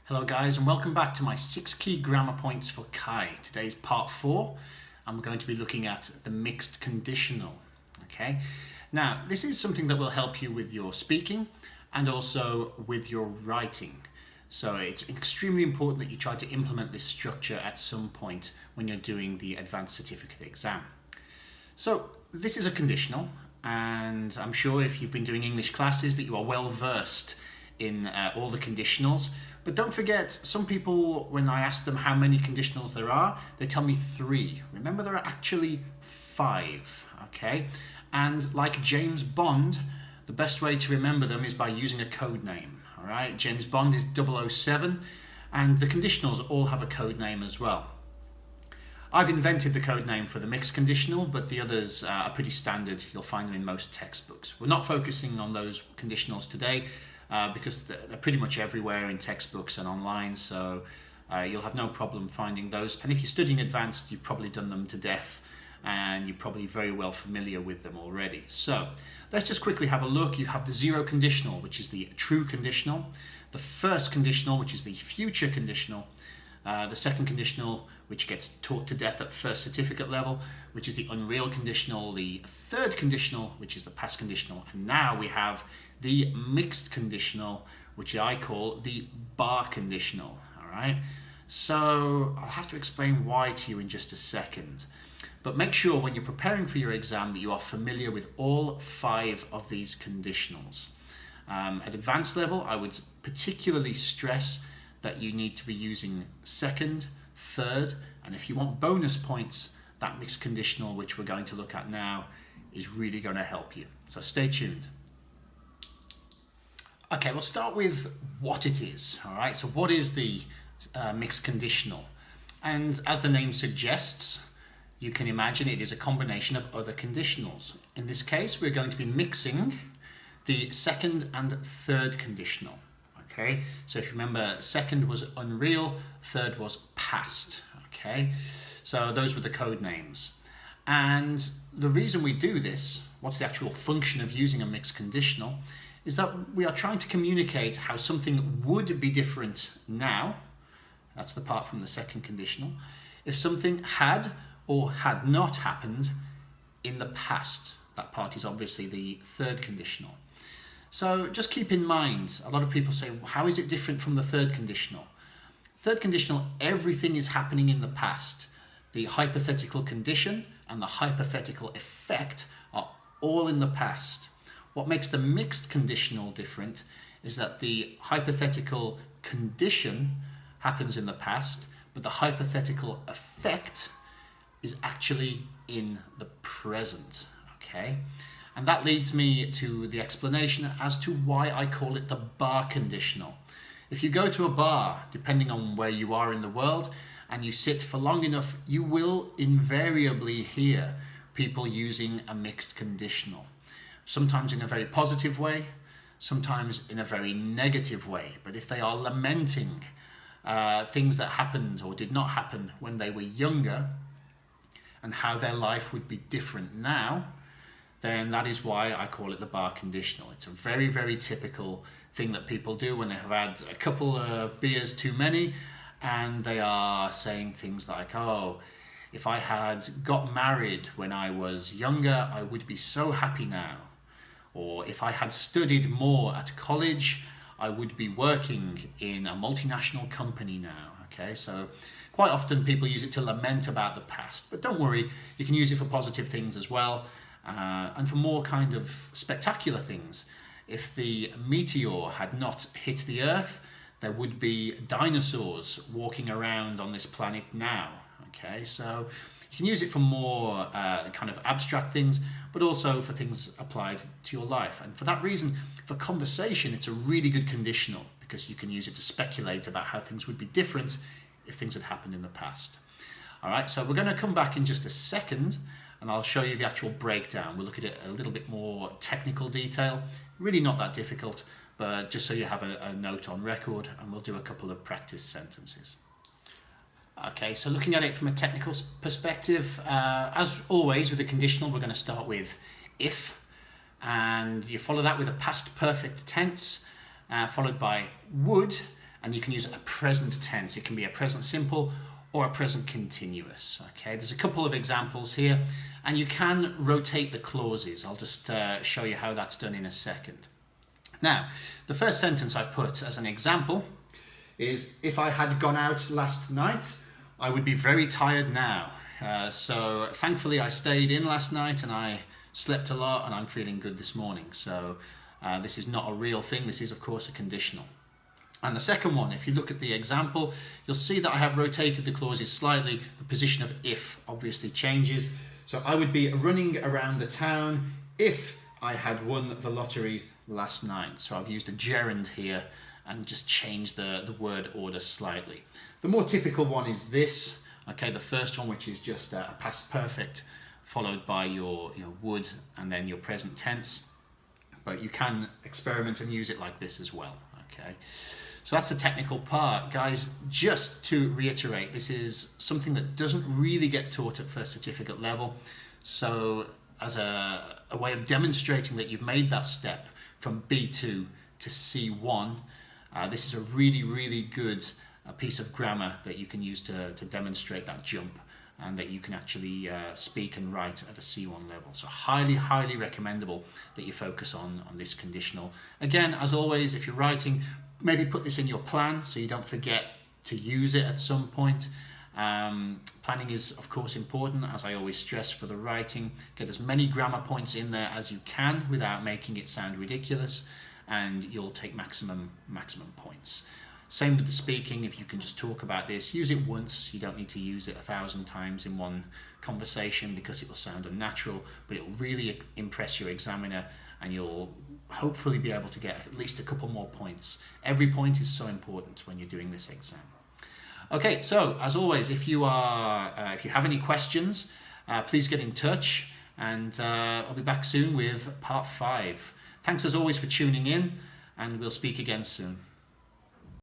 Hello guys, and welcome back to my 6 key grammar points for CAE. Today's part 4 and we're going to be looking at the mixed conditional. Okay, now this is something that will help you with your speaking and also with your writing. So it's extremely important that you try to implement this structure at some point when you're doing the advanced certificate exam. So this is a conditional, and I'm sure if you've been doing English classes that you are well versed in all the conditionals. But don't forget, some people, when I ask them how many conditionals there are, they tell me 3. Remember, there are actually 5, okay? And like James Bond, the best way to remember them is by using a code name, all right? James Bond is 007, and the conditionals all have a code name as well. I've invented the code name for the mixed conditional, but the others are pretty standard. You'll find them in most textbooks. We're not focusing on those conditionals today, because they're pretty much everywhere in textbooks and online, so you'll have no problem finding those. And if you're studying advanced, you've probably done them to death and you're probably very well familiar with them already. So let's just quickly have a look. You have the zero conditional, which is the true conditional, the first conditional, which is the future conditional, the second conditional, which gets taught to death at first certificate level, which is the unreal conditional, the third conditional, which is the past conditional, and now we have the mixed conditional, which I call the bar conditional. All right, so I'll have to explain why to you in just a second, but make sure when you're preparing for your exam that you are familiar with all 5 of these conditionals. At advanced level, I would particularly stress that you need to be using second, third, and if you want bonus points, that mixed conditional, which we're going to look at now, is really going to help you. So stay tuned. Okay, we'll start with what it is. All right, so what is the mixed conditional? And as the name suggests, you can imagine it is a combination of other conditionals. In this case, we're going to be mixing the second and third conditional. Okay, so if you remember, second was unreal, third was past. Okay, so those were the code names. And the reason we do this, what's the actual function of using a mixed conditional, is that we are trying to communicate how something would be different now. That's the part from the second conditional. If something had or had not happened in the past. That part is obviously the third conditional. So just keep in mind, a lot of people say, how is it different from the third conditional? Third conditional, everything is happening in the past. The hypothetical condition and the hypothetical effect are all in the past. What makes the mixed conditional different is that the hypothetical condition happens in the past, but the hypothetical effect is actually in the present, okay? And that leads me to the explanation as to why I call it the bar conditional. If you go to a bar, depending on where you are in the world, and you sit for long enough, you will invariably hear people using a mixed conditional. Sometimes in a very positive way, sometimes in a very negative way. But if they are lamenting things that happened or did not happen when they were younger and how their life would be different now, then that is why I call it the bar conditional. It's a very, very typical thing that people do when they have had a couple of beers too many and they are saying things like, oh, if I had got married when I was younger, I would be so happy now. Or if I had studied more at college, I would be working in a multinational company now. Okay, so quite often people use it to lament about the past, but don't worry, you can use it for positive things as well. And for more kind of spectacular things. If the meteor had not hit the Earth, there would be dinosaurs walking around on this planet now. Okay, so you can use it for more kind of abstract things, but also for things applied to your life. And for that reason, for conversation, it's a really good conditional because you can use it to speculate about how things would be different if things had happened in the past. All right, so we're going to come back in just a second and I'll show you the actual breakdown. We'll look at it a little bit more technical detail, really not that difficult, but just so you have a note on record, and we'll do a couple of practice sentences. Okay, so looking at it from a technical perspective, as always with a conditional, we're going to start with if, and you follow that with a past perfect tense, followed by would, and you can use a present tense. It can be a present simple or a present continuous. Okay, there's a couple of examples here, and you can rotate the clauses. I'll just show you how that's done in a second. Now, the first sentence I've put as an example is, if I had gone out last night, I would be very tired now. So thankfully I stayed in last night and I slept a lot and I'm feeling good this morning. So this is not a real thing. This is, of course, a conditional. And the second one, if you look at the example, you'll see that I have rotated the clauses slightly. The position of if obviously changes. So I would be running around the town if I had won the lottery last night. So I've used a gerund here and just changed the word order slightly. The more typical one is this. Okay, the first one, which is just a past perfect followed by your would and then your present tense. But you can experiment and use it like this as well. Okay, so that's the technical part. Guys, just to reiterate, this is something that doesn't really get taught at first certificate level. So as a way of demonstrating that you've made that step from B2 to C1, this is a really, really good piece of grammar that you can use to demonstrate that jump, and that you can actually speak and write at a C1 level. So highly, highly recommendable that you focus on this conditional. Again, as always, if you're writing, maybe put this in your plan so you don't forget to use it at some point. Planning is, of course, important, as I always stress for the writing. Get as many grammar points in there as you can without making it sound ridiculous, and you'll take maximum points. Same with the speaking. If you can just talk about this, use it once. You don't need to use it 1,000 times in one conversation because it will sound unnatural, but it will really impress your examiner and you'll hopefully be able to get at least a couple more points. Every point is so important when you're doing this exam. Okay, so as always, if you have any questions, please get in touch, and I'll be back soon with part 5. Thanks as always for tuning in, and we'll speak again soon.